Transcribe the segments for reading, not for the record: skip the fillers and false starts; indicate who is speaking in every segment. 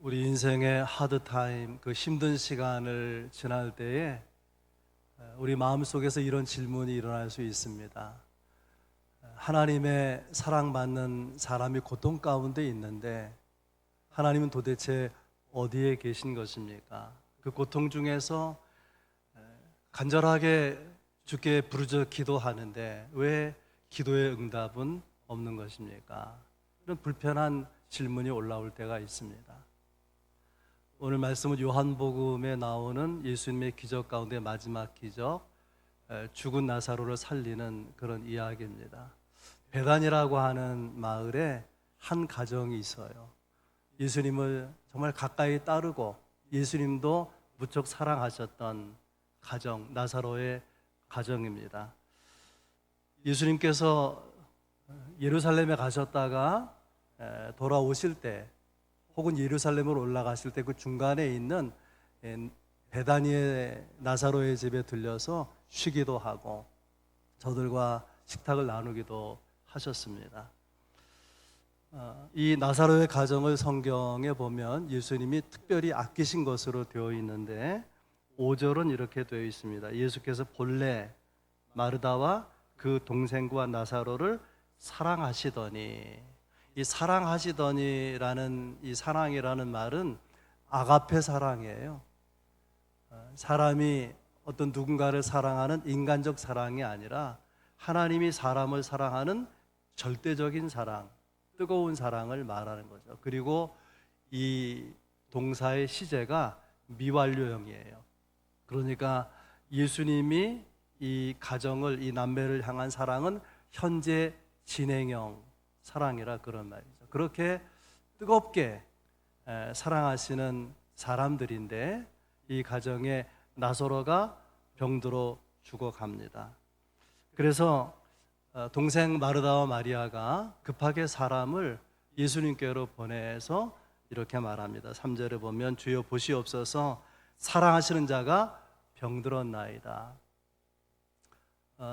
Speaker 1: 우리 인생의 하드타임, 그 힘든 시간을 지날 때에 우리 마음속에서 이런 질문이 일어날 수 있습니다. 하나님의 사랑받는 사람이 고통 가운데 있는데 하나님은 도대체 어디에 계신 것입니까? 그 고통 중에서 간절하게 주께 부르짖어 기도하는데 왜 기도의 응답은 없는 것입니까? 이런 불편한 질문이 올라올 때가 있습니다. 오늘 말씀은 요한복음에 나오는 예수님의 기적 가운데 마지막 기적, 죽은 나사로를 살리는 그런 이야기입니다. 베단이라고 하는 마을에 한 가정이 있어요. 예수님을 정말 가까이 따르고 예수님도 무척 사랑하셨던 가정, 나사로의 가정입니다. 예수님께서 예루살렘에 가셨다가 돌아오실 때 혹은 예루살렘으로 올라가실 때 그 중간에 있는 베다니의 나사로의 집에 들려서 쉬기도 하고 저들과 식탁을 나누기도 하셨습니다. 이 나사로의 가정을 성경에 보면 예수님이 특별히 아끼신 것으로 되어 있는데 5절은 이렇게 되어 있습니다. 예수께서 본래 마르다와 그 동생과 나사로를 사랑하시더니, 이 사랑하시더니라는 이 사랑이라는 말은 아가페 사랑이에요. 사람이 어떤 누군가를 사랑하는 인간적 사랑이 아니라 하나님이 사람을 사랑하는 절대적인 사랑, 뜨거운 사랑을 말하는 거죠. 그리고 이 동사의 시제가 미완료형이에요. 그러니까 예수님이 이 가정을, 이 남매를 향한 사랑은 현재 진행형 사랑이라 그런 말이죠. 그렇게 뜨겁게 사랑하시는 사람들인데 이 가정에 나사로가 병들어 죽어갑니다. 그래서 동생 마르다와 마리아가 급하게 사람을 예수님께로 보내서 이렇게 말합니다. 3절에 보면 주여 보시옵소서 사랑하시는 자가 병들었나이다.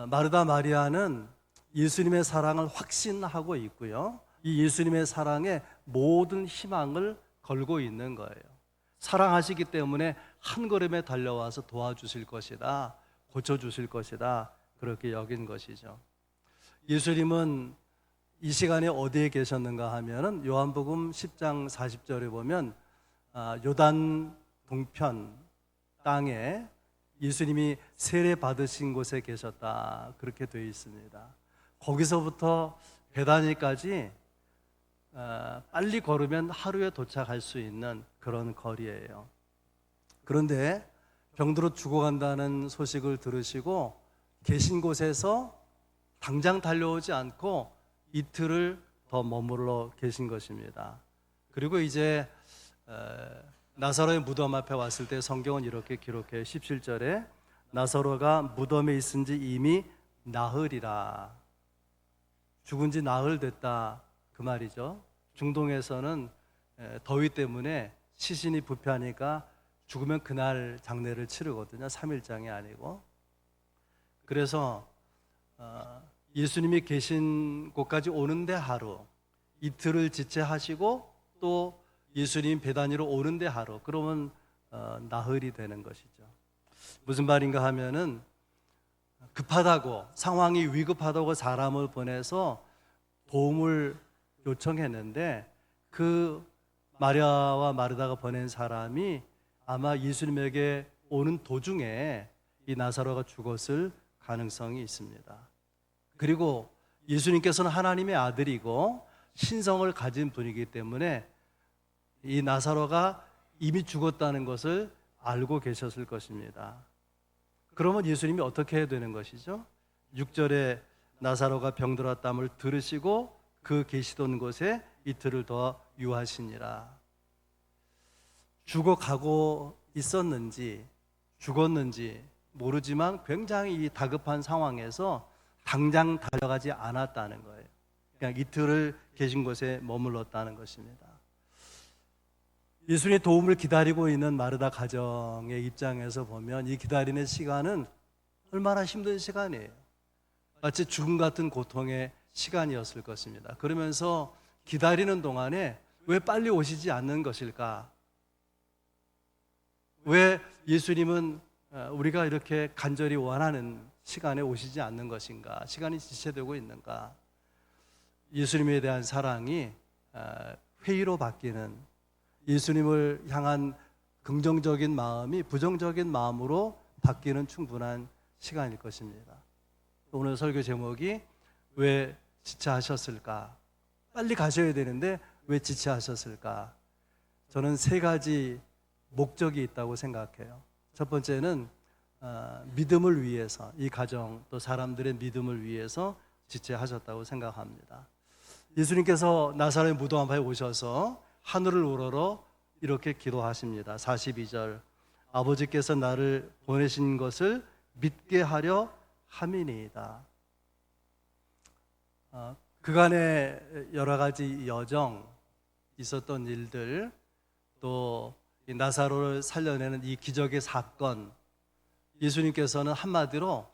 Speaker 1: 마르다 마리아는 예수님의 사랑을 확신하고 있고요. 이 예수님의 사랑에 모든 희망을 걸고 있는 거예요. 사랑하시기 때문에 한 걸음에 달려와서 도와주실 것이다, 고쳐주실 것이다, 그렇게 여긴 것이죠. 예수님은 이 시간에 어디에 계셨는가 하면은 요한복음 10장 40절에 보면 요단 동편 땅에 예수님이 세례 받으신 곳에 계셨다, 그렇게 되어 있습니다. 거기서부터 베다니까지 빨리 걸으면 하루에 도착할 수 있는 그런 거리예요. 그런데 병들어 죽어간다는 소식을 들으시고 계신 곳에서 당장 달려오지 않고 이틀을 더 머물러 계신 것입니다. 그리고 이제 나사로의 무덤 앞에 왔을 때 성경은 이렇게 기록해요. 17절에 나사로가 무덤에 있은 지 이미 나흘이라. 죽은 지 나흘 됐다, 그 말이죠. 중동에서는 더위 때문에 시신이 부패하니까 죽으면 그날 장례를 치르거든요. 3일장이 아니고. 그래서 예수님이 계신 곳까지 오는데 하루, 이틀을 지체하시고 또 예수님 베다니로 오는데 하루, 그러면 나흘이 되는 것이죠. 무슨 말인가 하면은 급하다고, 상황이 위급하다고 사람을 보내서 도움을 요청했는데 그 마리아와 마르다가 보낸 사람이 아마 예수님에게 오는 도중에 이 나사로가 죽었을 가능성이 있습니다. 그리고 예수님께서는 하나님의 아들이고 신성을 가진 분이기 때문에 이 나사로가 이미 죽었다는 것을 알고 계셨을 것입니다. 그러면 예수님이 어떻게 해야 되는 것이죠? 6절에 나사로가 병들었담을 들으시고 그 계시던 곳에 이틀을 더 유하시니라. 죽어가고 있었는지 죽었는지 모르지만 굉장히 이 다급한 상황에서 당장 달려가지 않았다는 거예요. 그냥 이틀을 계신 곳에 머물렀다는 것입니다. 예수님의 도움을 기다리고 있는 마르다 가정의 입장에서 보면 이 기다리는 시간은 얼마나 힘든 시간이에요. 마치 죽음 같은 고통의 시간이었을 것입니다. 그러면서 기다리는 동안에 왜 빨리 오시지 않는 것일까? 왜 예수님은 우리가 이렇게 간절히 원하는 시간에 오시지 않는 것인가? 시간이 지체되고 있는가? 예수님에 대한 사랑이 회의로 바뀌는, 예수님을 향한 긍정적인 마음이 부정적인 마음으로 바뀌는 충분한 시간일 것입니다. 오늘 설교 제목이 왜 지체하셨을까? 빨리 가셔야 되는데 왜 지체하셨을까? 저는 세 가지 목적이 있다고 생각해요. 첫 번째는 믿음을 위해서, 이 가정 또 사람들의 믿음을 위해서 지체하셨다고 생각합니다. 예수님께서 나사렛 무덤 앞에 오셔서 하늘을 우러러 이렇게 기도하십니다. 42절, 아버지께서 나를 보내신 것을 믿게 하려 함이니이다. 그간의 여러 가지 여정, 있었던 일들, 또 나사로를 살려내는 이 기적의 사건, 예수님께서는 한마디로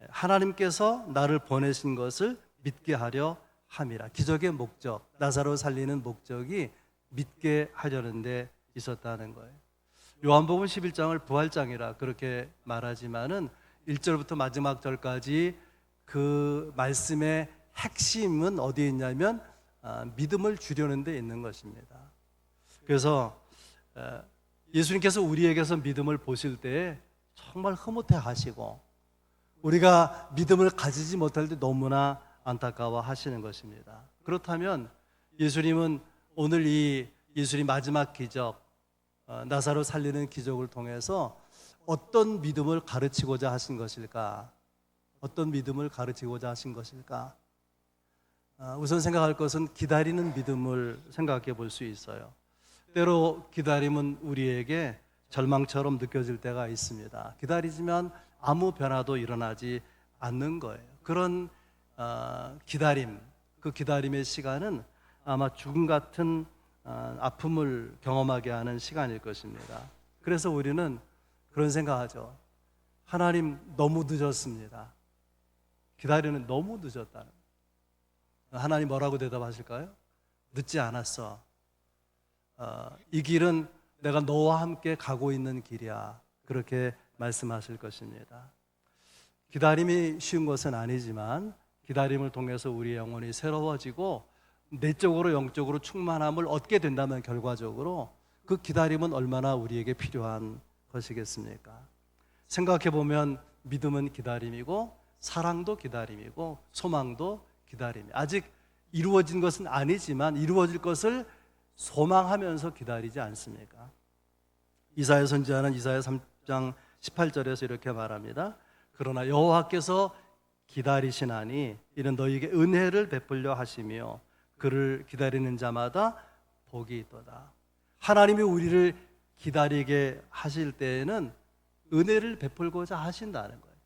Speaker 1: 하나님께서 나를 보내신 것을 믿게 하려 함이라. 기적의 목적, 나사로 살리는 목적이 믿게 하려는 데 있었다는 거예요. 요한복음 11장을 부활장이라 그렇게 말하지만은 1절부터 마지막 절까지 그 말씀의 핵심은 어디에 있냐면 믿음을 주려는 데 있는 것입니다. 그래서 예수님께서 우리에게서 믿음을 보실 때 정말 흐뭇해 하시고, 우리가 믿음을 가지지 못할 때 너무나 안타까워 하시는 것입니다. 그렇다면 예수님은 오늘 이 예수님 마지막 기적, 나사로 살리는 기적을 통해서 어떤 믿음을 가르치고자 하신 것일까? 어떤 믿음을 가르치고자 하신 것일까? 우선 생각할 것은 기다리는 믿음을 생각해 볼 수 있어요. 때로 기다림은 우리에게 절망처럼 느껴질 때가 있습니다. 기다리지만 아무 변화도 일어나지 않는 거예요. 그런 기다림, 그 기다림의 시간은 아마 죽음 같은 아픔을 경험하게 하는 시간일 것입니다. 그래서 우리는 그런 생각하죠. 하나님 너무 늦었습니다. 기다리는 너무 늦었다는 거예요. 하나님 뭐라고 대답하실까요? 늦지 않았어. 이 길은 내가 너와 함께 가고 있는 길이야. 그렇게 말씀하실 것입니다. 기다림이 쉬운 것은 아니지만 기다림을 통해서 우리의 영혼이 새로워지고 내적으로 영적으로 충만함을 얻게 된다면 결과적으로 그 기다림은 얼마나 우리에게 필요한 것이겠습니까? 생각해 보면 믿음은 기다림이고 사랑도 기다림이고 소망도 기다림이, 아직 이루어진 것은 아니지만 이루어질 것을 소망하면서 기다리지 않습니까? 이사야 선지자는 이사야 3장 18절에서 이렇게 말합니다. 그러나 여호와께서 기다리시나니 이는 너희에게 은혜를 베풀려 하시며 그를 기다리는 자마다 복이 있도다. 하나님이 우리를 기다리게 하실 때에는 은혜를 베풀고자 하신다는 거예요.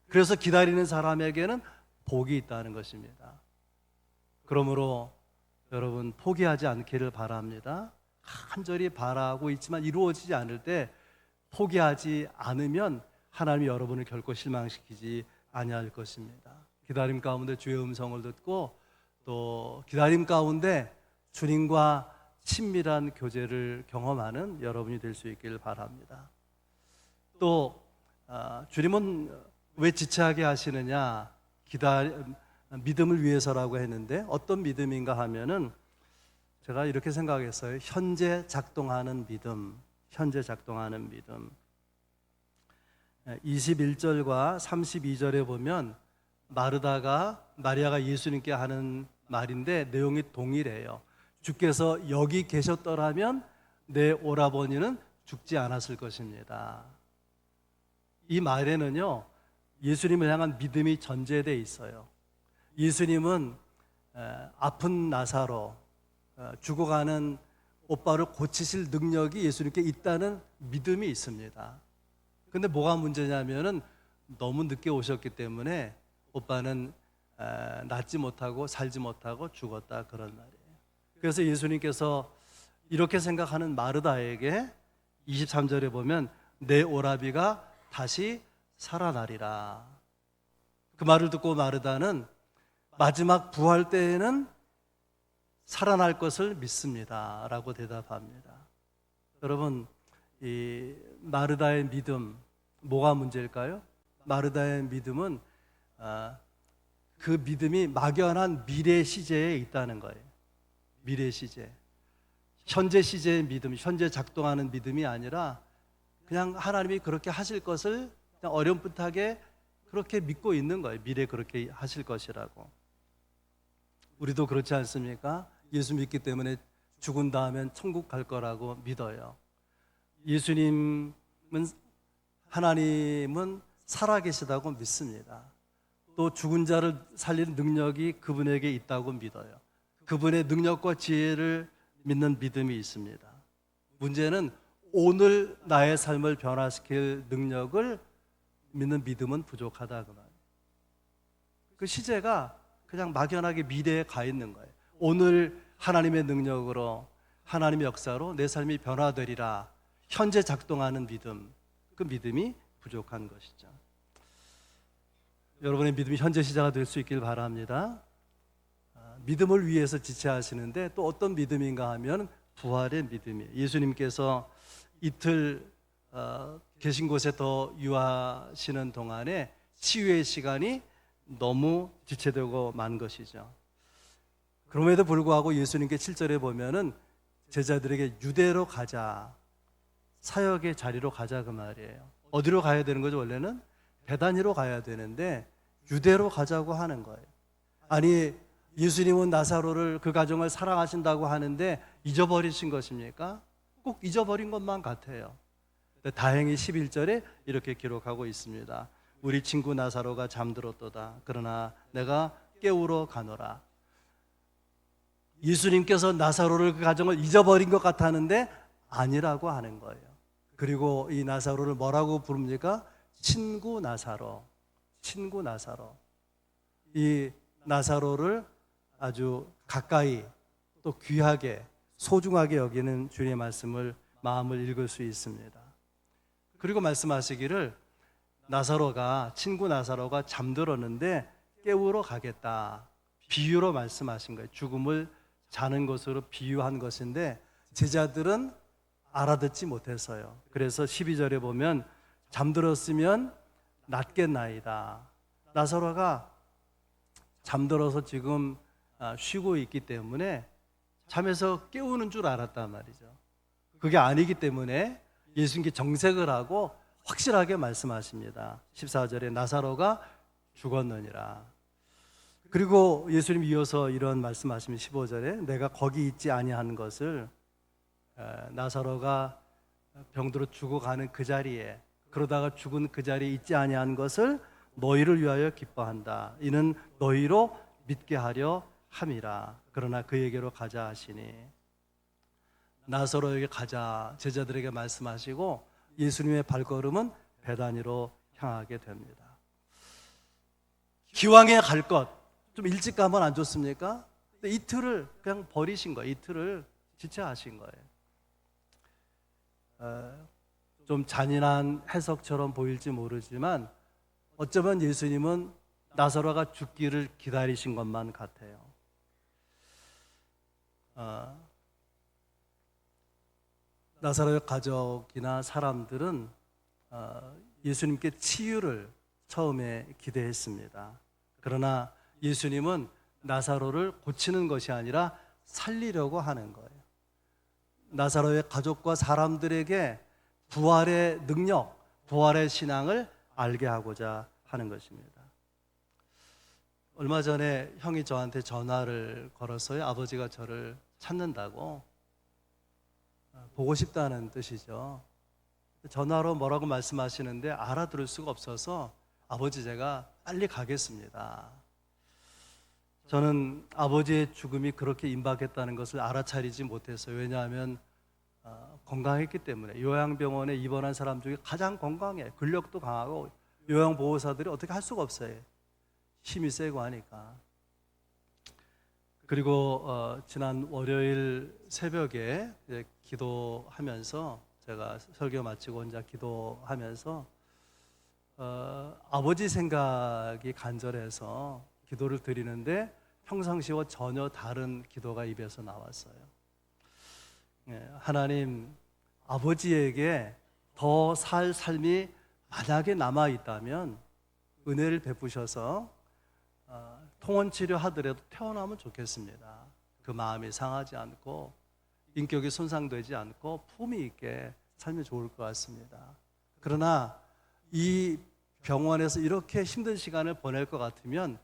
Speaker 1: 그래서 기다리는 사람에게는 복이 있다는 것입니다. 그러므로 여러분 포기하지 않기를 바랍니다. 간절히 바라고 있지만 이루어지지 않을 때 포기하지 않으면 하나님이 여러분을 결코 실망시키지 아니할 것입니다. 기다림 가운데 주의 음성을 듣고 또 기다림 가운데 주님과 친밀한 교제를 경험하는 여러분이 될 수 있기를 바랍니다. 또 주님은 왜 지체하게 하시느냐? 믿음을 위해서라고 했는데 어떤 믿음인가 하면은 제가 이렇게 생각했어요. 현재 작동하는 믿음, 현재 작동하는 믿음. 21절과 32절에 보면 마리아가 예수님께 하는 말인데 내용이 동일해요. 주께서 여기 계셨더라면 내 오라버니는 죽지 않았을 것입니다. 이 말에는요, 예수님을 향한 믿음이 전제되어 있어요. 예수님은 아픈 나사로, 죽어가는 오빠를 고치실 능력이 예수님께 있다는 믿음이 있습니다. 근데 뭐가 문제냐면은 너무 늦게 오셨기 때문에 오빠는 낫지 못하고 살지 못하고 죽었다, 그런 말이에요. 그래서 예수님께서 이렇게 생각하는 마르다에게 23절에 보면 내 오라비가 다시 살아나리라. 그 말을 듣고 마르다는 마지막 부활 때에는 살아날 것을 믿습니다 라고 대답합니다. 여러분, 이 마르다의 믿음, 뭐가 문제일까요? 마르다의 믿음은 그 믿음이 막연한 미래 시제에 있다는 거예요. 미래 시제. 현재 시제의 믿음, 현재 작동하는 믿음이 아니라 그냥 하나님이 그렇게 하실 것을 그냥 어렴풋하게 그렇게 믿고 있는 거예요. 미래 그렇게 하실 것이라고. 우리도 그렇지 않습니까? 예수 믿기 때문에 죽은 다음엔 천국 갈 거라고 믿어요. 예수님은, 하나님은 살아계시다고 믿습니다. 또 죽은 자를 살리는 능력이 그분에게 있다고 믿어요. 그분의 능력과 지혜를 믿는 믿음이 있습니다. 문제는 오늘 나의 삶을 변화시킬 능력을 믿는 믿음은 부족하다 그 말이에요. 그 시제가 그냥 막연하게 미래에 가 있는 거예요. 오늘 하나님의 능력으로, 하나님의 역사로 내 삶이 변화되리라, 현재 작동하는 믿음, 그 믿음이 부족한 것이죠. 여러분의 믿음이 현재 시제가 될 수 있길 바랍니다. 믿음을 위해서 지체하시는데 또 어떤 믿음인가 하면 부활의 믿음이에요. 예수님께서 이틀 계신 곳에 더 유하시는 동안에 치유의 시간이 너무 지체되고 만 것이죠. 그럼에도 불구하고 예수님께 7절에 보면은 제자들에게 유대로 가자, 사역의 자리로 가자 그 말이에요. 어디로 가야 되는 거죠? 원래는 베다니로 가야 되는데 유대로 가자고 하는 거예요. 아니, 예수님은 나사로를, 그 가정을 사랑하신다고 하는데 잊어버리신 것입니까? 꼭 잊어버린 것만 같아요. 다행히 11절에 이렇게 기록하고 있습니다. 우리 친구 나사로가 잠들었도다. 그러나 내가 깨우러 가노라. 예수님께서 나사로를, 그 가정을 잊어버린 것 같았는데 아니라고 하는 거예요. 그리고 이 나사로를 뭐라고 부릅니까? 친구 나사로. 친구 나사로. 이 나사로를 아주 가까이 또 귀하게 소중하게 여기는 주님의 말씀을, 마음을 읽을 수 있습니다. 그리고 말씀하시기를 나사로가, 친구 나사로가 잠들었는데 깨우러 가겠다, 비유로 말씀하신 거예요. 죽음을 자는 것으로 비유한 것인데 제자들은 알아듣지 못했어요. 그래서 12절에 보면 잠들었으면 낫겠나이다. 나사로가 잠들어서 지금 쉬고 있기 때문에 잠에서 깨우는 줄 알았단 말이죠. 그게 아니기 때문에 예수님께 정색을 하고 확실하게 말씀하십니다. 14절에 나사로가 죽었느니라. 그리고 예수님 이어서 이런 말씀하시면 15절에 내가 거기 있지 아니한 것을, 나사로가 병들어 죽어가는 그 자리에, 그러다가 죽은 그 자리에 있지 아니한 것을 너희를 위하여 기뻐한다. 이는 너희로 믿게 하려 함이라. 그러나 그에게로 가자 하시니, 나사로에게 가자 제자들에게 말씀하시고 예수님의 발걸음은 베다니로 향하게 됩니다. 기왕에 갈 것 좀 일찍 가면 안 좋습니까? 근데 이틀을 그냥 버리신 거예요. 이틀을 지체하신 거예요. 좀 잔인한 해석처럼 보일지 모르지만 어쩌면 예수님은 나사로가 죽기를 기다리신 것만 같아요. 나사로의 가족이나 사람들은 예수님께 치유를 처음에 기대했습니다. 그러나 예수님은 나사로를 고치는 것이 아니라 살리려고 하는 거예요. 나사로의 가족과 사람들에게 부활의 능력, 부활의 신앙을 알게 하고자 하는 것입니다. 얼마 전에 형이 저한테 전화를 걸었어요. 아버지가 저를 찾는다고, 보고 싶다는 뜻이죠. 전화로 뭐라고 말씀하시는데 알아들을 수가 없어서 아버지 제가 빨리 가겠습니다. 저는 아버지의 죽음이 그렇게 임박했다는 것을 알아차리지 못했어요. 왜냐하면 건강했기 때문에. 요양병원에 입원한 사람 중에 가장 건강해, 근력도 강하고 요양보호사들이 어떻게 할 수가 없어요. 힘이 세고 하니까. 그리고 지난 월요일 새벽에 기도하면서, 제가 설교 마치고 혼자 기도하면서 아버지 생각이 간절해서 기도를 드리는데 평상시와 전혀 다른 기도가 입에서 나왔어요. 하나님, 아버지에게 더 살 삶이 만약에 남아 있다면 은혜를 베푸셔서 통원 치료하더라도 태어나면 좋겠습니다. 그 마음이 상하지 않고 인격이 손상되지 않고 품위 있게 살면 좋을 것 같습니다. 그러나 이 병원에서 이렇게 힘든 시간을 보낼 것 같으면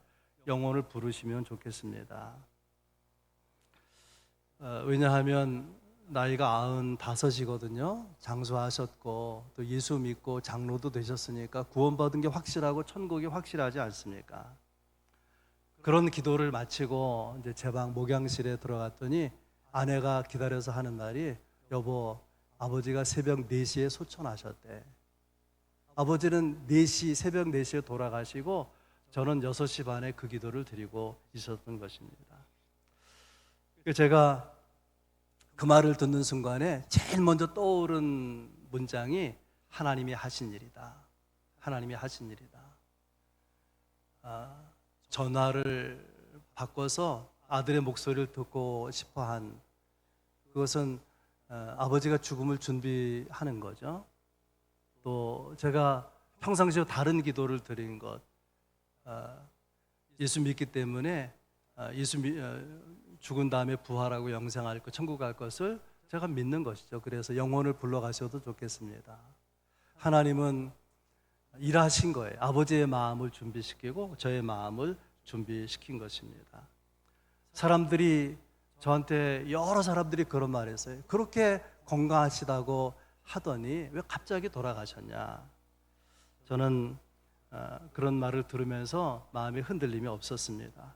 Speaker 1: 영혼을 부르시면 좋겠습니다. 왜냐하면 나이가 95이거든요. 장수하셨고 또 예수 믿고 장로도 되셨으니까 구원받은 게 확실하고 천국이 확실하지 않습니까? 그런 기도를 마치고 이제 제 방 목양실에 들어갔더니 아내가 기다려서 하는 말이, 여보, 아버지가 새벽 4시에 소천하셨대. 아버지는 새벽 4시에 돌아가시고 저는 6시 반에 그 기도를 드리고 있었던 것입니다. 제가 그 말을 듣는 순간에 제일 먼저 떠오른 문장이 하나님이 하신 일이다. 하나님이 하신 일이다. 전화를 바꿔서 아들의 목소리를 듣고 싶어한 그것은 아버지가 죽음을 준비하는 거죠. 또 제가 평상시에 다른 기도를 드린 것, 예수 믿기 때문에 죽은 다음에 부활하고 영생할 것, 천국 갈 것을 제가 믿는 것이죠. 그래서 영혼을 불러가셔도 좋겠습니다. 하나님은 일하신 거예요. 아버지의 마음을 준비시키고 저의 마음을 준비시킨 것입니다. 사람들이 저한테, 여러 사람들이 그런 말을 했어요. 그렇게 건강하시다고 하더니 왜 갑자기 돌아가셨냐. 저는 그런 말을 들으면서 마음의 흔들림이 없었습니다.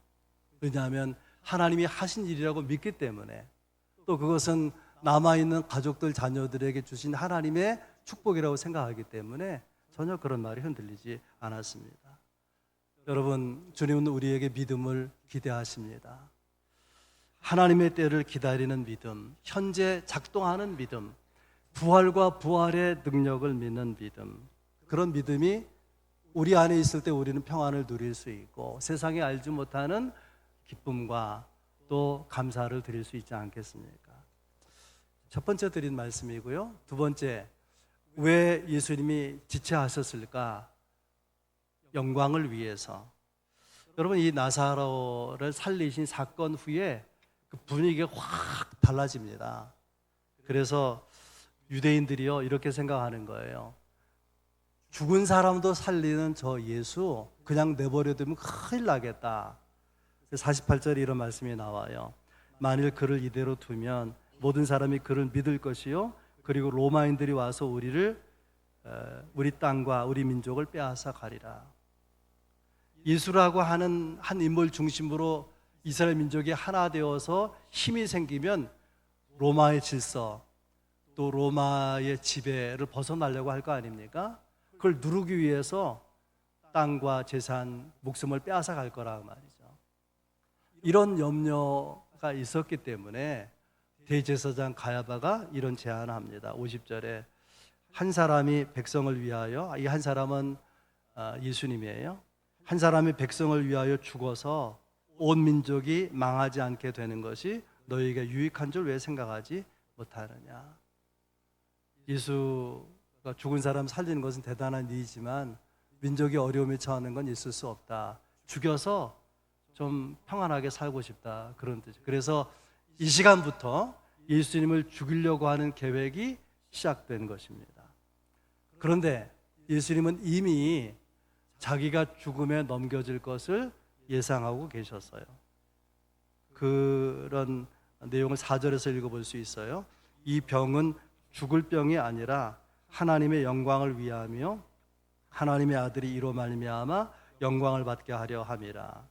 Speaker 1: 왜냐하면 하나님이 하신 일이라고 믿기 때문에, 또 그것은 남아있는 가족들, 자녀들에게 주신 하나님의 축복이라고 생각하기 때문에 전혀 그런 말이 흔들리지 않았습니다. 여러분, 주님은 우리에게 믿음을 기대하십니다. 하나님의 때를 기다리는 믿음, 현재 작동하는 믿음, 부활과 부활의 능력을 믿는 믿음, 그런 믿음이 우리 안에 있을 때 우리는 평안을 누릴 수 있고 세상에 알지 못하는 기쁨과 또 감사를 드릴 수 있지 않겠습니까? 첫 번째 드린 말씀이고요. 두 번째, 왜 예수님이 지체하셨을까? 영광을 위해서. 여러분, 이 나사로를 살리신 사건 후에 그 분위기가 확 달라집니다. 그래서 유대인들이요, 이렇게 생각하는 거예요. 죽은 사람도 살리는 저 예수 그냥 내버려두면 큰일 나겠다. 48절에 이런 말씀이 나와요. 만일 그를 이대로 두면 모든 사람이 그를 믿을 것이요, 그리고 로마인들이 와서 우리 땅과 우리 민족을 빼앗아 가리라. 예수라고 하는 한 인물 중심으로 이스라엘 민족이 하나 되어서 힘이 생기면 로마의 질서, 또 로마의 지배를 벗어나려고 할 거 아닙니까? 그걸 누르기 위해서 땅과 재산, 목숨을 빼앗아 갈 거라 말이죠. 이런 염려가 있었기 때문에 대제사장 가야바가 이런 제안을 합니다. 50절에 한 사람이 백성을 위하여, 이 한 사람은 예수님이에요. 한 사람이 백성을 위하여 죽어서 온 민족이 망하지 않게 되는 것이 너희에게 유익한 줄 왜 생각하지 못하느냐. 예수가 죽은 사람 살리는 것은 대단한 일이지만 민족이 어려움에 처하는 건 있을 수 없다. 죽여서 좀 평안하게 살고 싶다, 그런 뜻이에요. 그래서 이 시간부터 예수님을 죽이려고 하는 계획이 시작된 것입니다. 그런데 예수님은 이미 자기가 죽음에 넘겨질 것을 예상하고 계셨어요. 그런 내용을 4절에서 읽어볼 수 있어요. 이 병은 죽을 병이 아니라 하나님의 영광을 위하며 하나님의 아들이 이로 말미암아 영광을 받게 하려 함이라.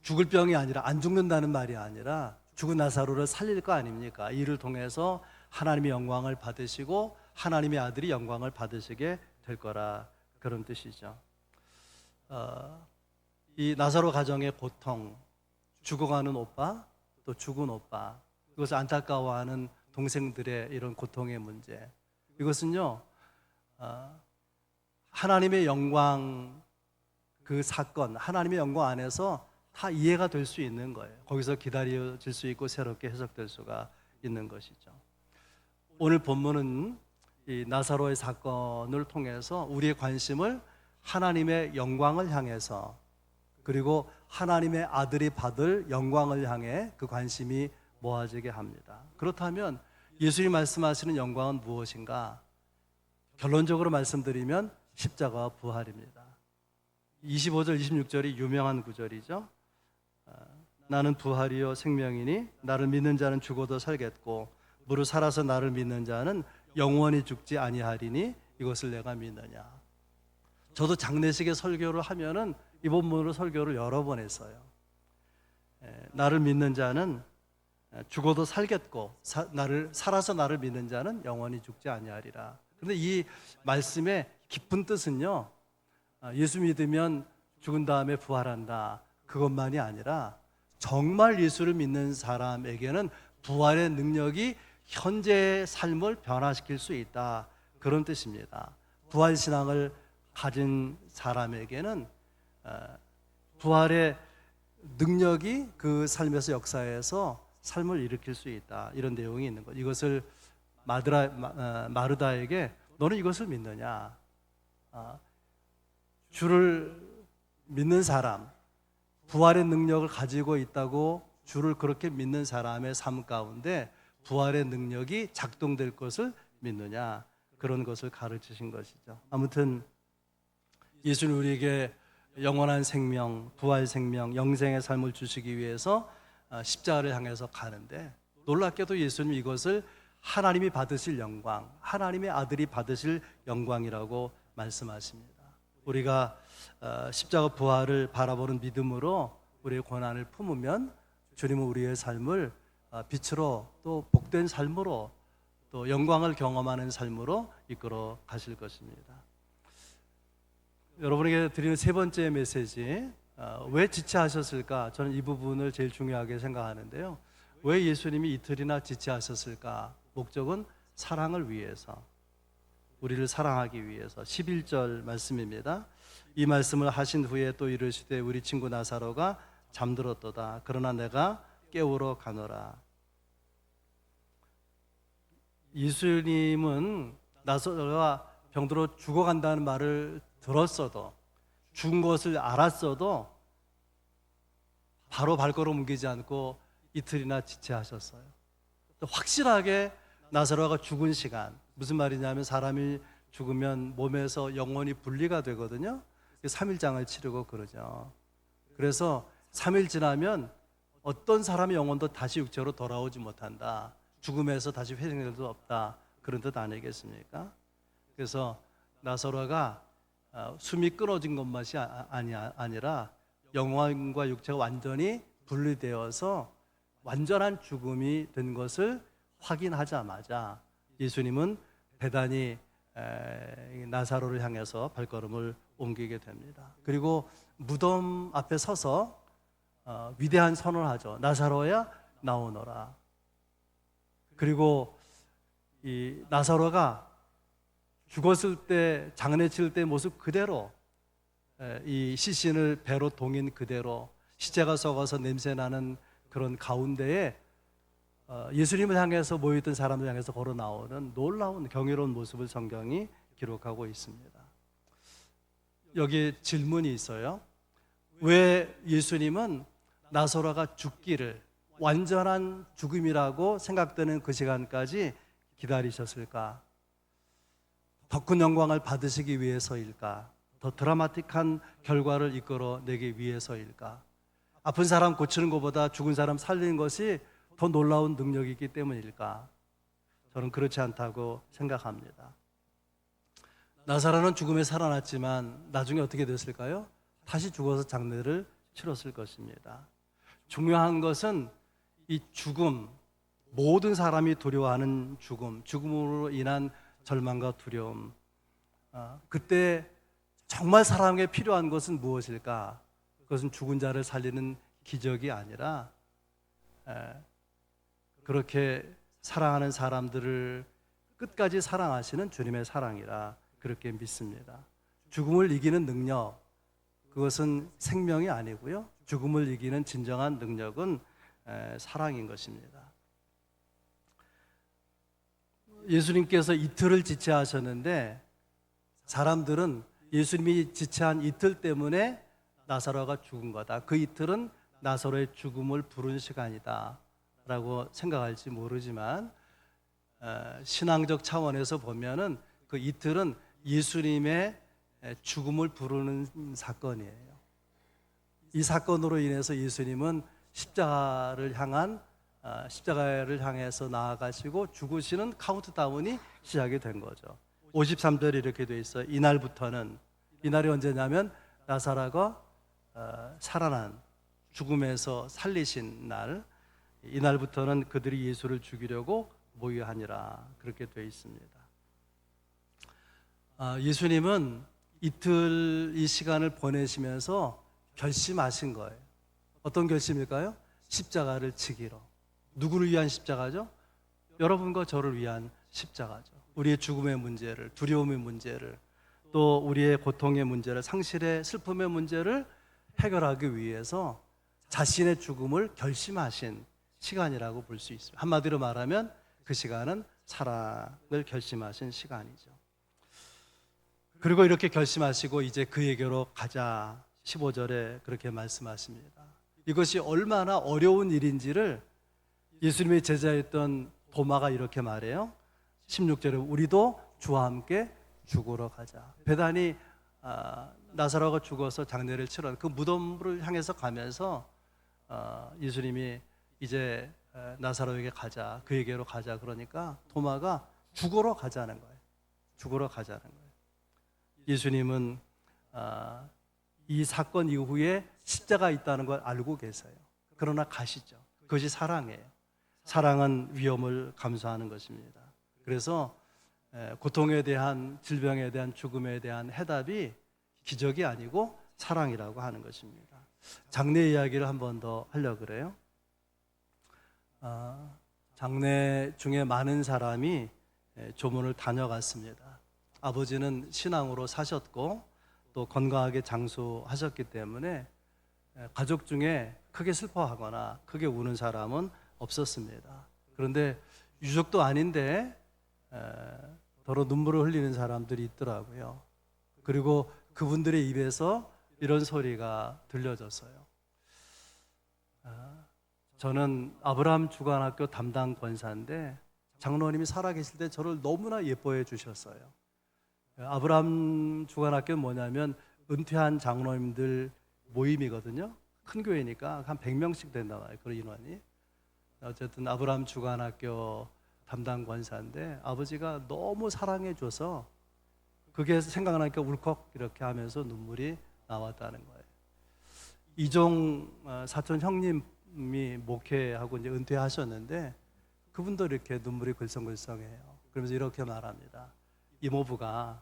Speaker 1: 죽을 병이 아니라, 안 죽는다는 말이 아니라 죽은 나사로를 살릴 거 아닙니까? 이를 통해서 하나님의 영광을 받으시고 하나님의 아들이 영광을 받으시게 될 거라, 그런 뜻이죠. 이 나사로 가정의 고통, 죽어가는 오빠, 또 죽은 오빠, 이것을 안타까워하는 동생들의 이런 고통의 문제, 이것은요, 하나님의 영광, 그 사건, 하나님의 영광 안에서 다 이해가 될 수 있는 거예요. 거기서 기다려질 수 있고 새롭게 해석될 수가 있는 것이죠. 오늘 본문은 이 나사로의 사건을 통해서 우리의 관심을 하나님의 영광을 향해서, 그리고 하나님의 아들이 받을 영광을 향해 그 관심이 모아지게 합니다. 그렇다면 예수님이 말씀하시는 영광은 무엇인가? 결론적으로 말씀드리면 십자가와 부활입니다. 25절, 26절이 유명한 구절이죠. 나는 부활이요 생명이니 나를 믿는 자는 죽어도 살겠고 무릇 살아서 나를 믿는 자는 영원히 죽지 아니하리니 이것을 내가 믿느냐. 저도 장례식에 설교를 하면은 이 본문으로 설교를 여러 번 했어요. 나를 믿는 자는 죽어도 살겠고 살아서 나를 믿는 자는 영원히 죽지 아니하리라. 그런데 이 말씀의 깊은 뜻은요, 예수 믿으면 죽은 다음에 부활한다, 그것만이 아니라 정말 예수를 믿는 사람에게는 부활의 능력이 현재의 삶을 변화시킬 수 있다, 그런 뜻입니다. 부활신앙을 가진 사람에게는 부활의 능력이 그 삶에서 역사에서 삶을 일으킬 수 있다, 이런 내용이 있는 거죠. 이것을 마르다에게 너는 이것을 믿느냐? 주를 믿는 사람, 부활의 능력을 가지고 있다고 주를 그렇게 믿는 사람의 삶 가운데 부활의 능력이 작동될 것을 믿느냐, 그런 것을 가르치신 것이죠. 아무튼 예수는 우리에게 영원한 생명, 부활 생명, 영생의 삶을 주시기 위해서 십자가를 향해서 가는데, 놀랍게도 예수님 이것을 하나님이 받으실 영광, 하나님의 아들이 받으실 영광이라고 말씀하십니다. 우리가 십자가 부활을 바라보는 믿음으로 우리의 고난을 품으면 주님은 우리의 삶을 빛으로, 또 복된 삶으로, 또 영광을 경험하는 삶으로 이끌어 가실 것입니다. 여러분에게 드리는 세 번째 메시지, 왜 지체하셨을까? 저는 이 부분을 제일 중요하게 생각하는데요. 왜 예수님이 이틀이나 지체하셨을까? 목적은 사랑을 위해서, 우리를 사랑하기 위해서. 11절 말씀입니다. 이 말씀을 하신 후에 또 이르시되 우리 친구 나사로가 잠들었도다. 그러나 내가 깨우러 가노라. 예수님은 나사로가 병들어 죽어간다는 말을 들었어도, 죽은 것을 알았어도 바로 발걸음 옮기지 않고 이틀이나 지체하셨어요. 확실하게 나사로가 죽은 시간, 무슨 말이냐면 사람이 죽으면 몸에서 영혼이 분리가 되거든요. 3일장을 치르고 그러죠. 그래서 3일 지나면 어떤 사람의 영혼도 다시 육체로 돌아오지 못한다, 죽음에서 다시 회생될 수 없다, 그런 뜻 아니겠습니까? 그래서 나사로가 숨이 끊어진 것만이 아니라 영혼과 육체가 완전히 분리되어서 완전한 죽음이 된 것을 확인하자마자 예수님은 대단히 나사로를 향해서 발걸음을 옮기게 됩니다. 그리고 무덤 앞에 서서 위대한 선언을 하죠. 나사로야 나오너라. 그리고 이 나사로가 죽었을 때, 장례 치를 때 모습 그대로, 이 시신을 배로 동인 그대로 시체가 썩어서 냄새나는 그런 가운데에 예수님을 향해서 모여있던 사람들 향해서 걸어 나오는 놀라운 경이로운 모습을 성경이 기록하고 있습니다. 여기 질문이 있어요. 왜 예수님은 나사로가 죽기를, 완전한 죽음이라고 생각되는 그 시간까지 기다리셨을까? 더 큰 영광을 받으시기 위해서일까? 더 드라마틱한 결과를 이끌어내기 위해서일까? 아픈 사람 고치는 것보다 죽은 사람 살리는 것이 더 놀라운 능력이기 때문일까? 저는 그렇지 않다고 생각합니다. 나사로는 죽음에 살아났지만 나중에 어떻게 됐을까요? 다시 죽어서 장례를 치렀을 것입니다. 중요한 것은 이 죽음, 모든 사람이 두려워하는 죽음, 죽음으로 인한 절망과 두려움, 그때 정말 사람에게 필요한 것은 무엇일까? 그것은 죽은 자를 살리는 기적이 아니라 그렇게 사랑하는 사람들을 끝까지 사랑하시는 주님의 사랑이라 그렇게 믿습니다. 죽음을 이기는 능력, 그것은 생명이 아니고요, 죽음을 이기는 진정한 능력은 사랑인 것입니다. 예수님께서 이틀을 지체하셨는데 사람들은 예수님이 지체한 이틀 때문에 나사로가 죽은 거다. 그 이틀은 나사로의 죽음을 부른 시간이다 라고 생각할지 모르지만 신앙적 차원에서 보면은 그 이틀은 예수님의 죽음을 부르는 사건이에요. 이 사건으로 인해서 예수님은 십자가를 향해서 나아가시고 죽으시는 카운트다운이 시작이 된 거죠. 53절에 이렇게 돼 있어요. 이날이 언제냐면 나사로가 살아난, 죽음에서 살리신 날, 이날부터는 그들이 예수를 죽이려고 모여하니라, 그렇게 되어 있습니다. 예수님은 이틀 이 시간을 보내시면서 결심하신 거예요. 어떤 결심일까요? 십자가를 지기로. 누구를 위한 십자가죠? 여러분과 저를 위한 십자가죠. 우리의 죽음의 문제를, 두려움의 문제를, 또 우리의 고통의 문제를, 상실의 슬픔의 문제를 해결하기 위해서 자신의 죽음을 결심하신 시간이라고 볼 수 있습니다. 한마디로 말하면 그 시간은 사랑을 결심하신 시간이죠. 그리고 이렇게 결심하시고 이제 그에게로 가자, 15절에 그렇게 말씀하십니다. 이것이 얼마나 어려운 일인지를 예수님의 제자였던 도마가 이렇게 말해요. 16절에 우리도 주와 함께 죽으러 가자. 베다니 나사로가 죽어서 장례를 치른 그 무덤을 향해서 가면서 예수님이 이제 나사로에게 가자, 그에게로 가자 그러니까 도마가 죽으러 가자는 거예요. 죽으러 가자는 거예요. 예수님은 이 사건 이후에 십자가 있다는 걸 알고 계세요. 그러나 가시죠. 그것이 사랑이에요. 사랑은 위험을 감수하는 것입니다. 그래서 고통에 대한, 질병에 대한, 죽음에 대한 해답이 기적이 아니고 사랑이라고 하는 것입니다. 장례 이야기를 한 번 더 하려고 그래요. 장례 중에 많은 사람이 조문을 다녀갔습니다. 아버지는 신앙으로 사셨고 또 건강하게 장수하셨기 때문에 가족 중에 크게 슬퍼하거나 크게 우는 사람은 없었습니다. 그런데 유족도 아닌데 더러 눈물을 흘리는 사람들이 있더라고요. 그리고 그분들의 입에서 이런 소리가 들려졌어요. 저는 아브라함 주간학교 담당 권사인데 장로님이 살아계실 때 저를 너무나 예뻐해 주셨어요. 아브라함 주간학교는 뭐냐면 은퇴한 장로님들 모임이거든요. 큰 교회니까 한 100명씩 된다 말이에요. 그런 인원이. 어쨌든 아브라함 주간학교 담당 권사인데 아버지가 너무 사랑해 줘서 그게 생각나니까 울컥 이렇게 하면서 눈물이 나왔다는 거예요. 이종 사촌 형님이 목회하고 이제 은퇴하셨는데 그분도 이렇게 눈물이 글썽글썽해요. 그러면서 이렇게 말합니다. 이모부가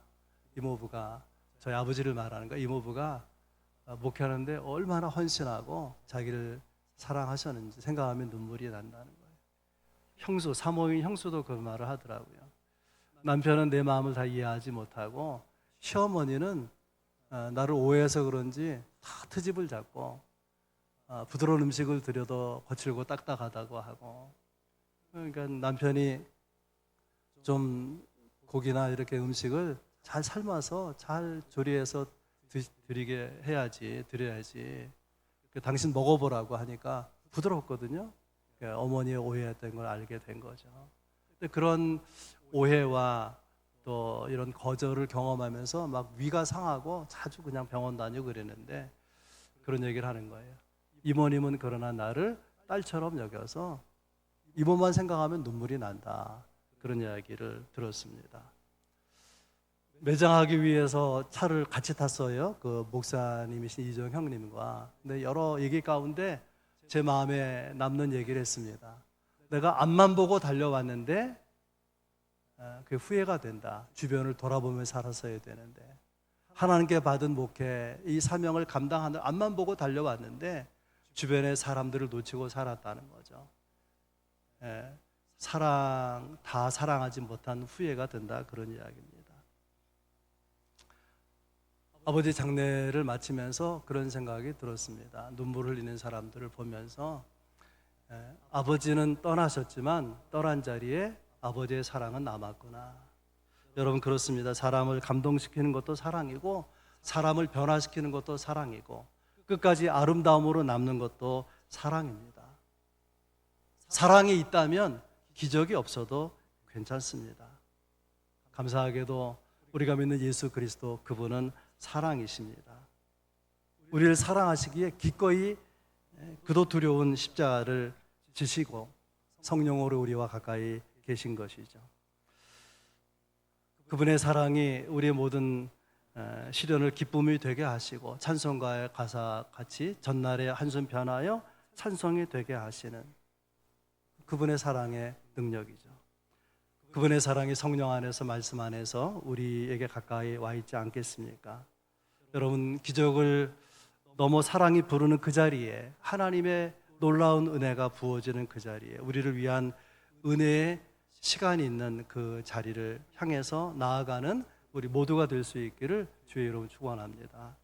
Speaker 1: 저희 아버지를 말하는 거예요. 이모부가 목회하는데 얼마나 헌신하고 자기를 사랑하셨는지 생각하면 눈물이 난다는 거예요. 사모인 형수도 그 말을 하더라고요. 남편은 내 마음을 다 이해하지 못하고 시어머니는 나를 오해해서 그런지 다 트집을 잡고 부드러운 음식을 드려도 거칠고 딱딱하다고 하고, 그러니까 남편이 좀 고기나 이렇게 음식을 잘 삶아서 잘 조리해서 드려야지. 당신 먹어보라고 하니까 부드럽거든요. 그러니까 어머니의 오해했던 걸 알게 된 거죠. 근데 그런 오해와 또 이런 거절을 경험하면서 막 위가 상하고 자주 그냥 병원 다니고 그랬는데 그런 얘기를 하는 거예요. 이모님은 그러나 나를 딸처럼 여겨서 이모만 생각하면 눈물이 난다. 그런 이야기를 들었습니다. 매장하기 위해서 차를 같이 탔어요. 그 목사님이신 이종 형님과. 근데 여러 얘기 가운데 제 마음에 남는 얘기를 했습니다. 내가 앞만 보고 달려왔는데 그 후회가 된다. 주변을 돌아보며 살았어야 되는데 하나님께 받은 목회, 이 사명을 감당하는 앞만 보고 달려왔는데 주변의 사람들을 놓치고 살았다는 거죠. 다 사랑하지 못한 후회가 된다. 그런 이야기입니다. 아버지 장례를 마치면서 그런 생각이 들었습니다. 눈물 흘리는 사람들을 보면서 아버지는 떠나셨지만 떠난 자리에 아버지의 사랑은 남았구나. 여러분 그렇습니다. 사람을 감동시키는 것도 사랑이고 사람을 변화시키는 것도 사랑이고 끝까지 아름다움으로 남는 것도 사랑입니다. 사랑이 있다면 기적이 없어도 괜찮습니다. 감사하게도 우리가 믿는 예수 그리스도 그분은 사랑이십니다. 우리를 사랑하시기에 기꺼이 그도 두려운 십자가를 지시고 성령으로 우리와 가까이 계신 것이죠. 그분의 사랑이 우리의 모든 시련을 기쁨이 되게 하시고 찬송가의 가사 같이 전날에 한숨 변하여 찬송이 되게 하시는 그분의 사랑의 능력이죠. 그분의 사랑이 성령 안에서 말씀 안에서 우리에게 가까이 와 있지 않겠습니까? 여러분 기적을 넘어 사랑이 부르는 그 자리에 하나님의 놀라운 은혜가 부어지는 그 자리에 우리를 위한 은혜의 시간이 있는 그 자리를 향해서 나아가는 우리 모두가 될 수 있기를 주의 이름으로 축원합니다.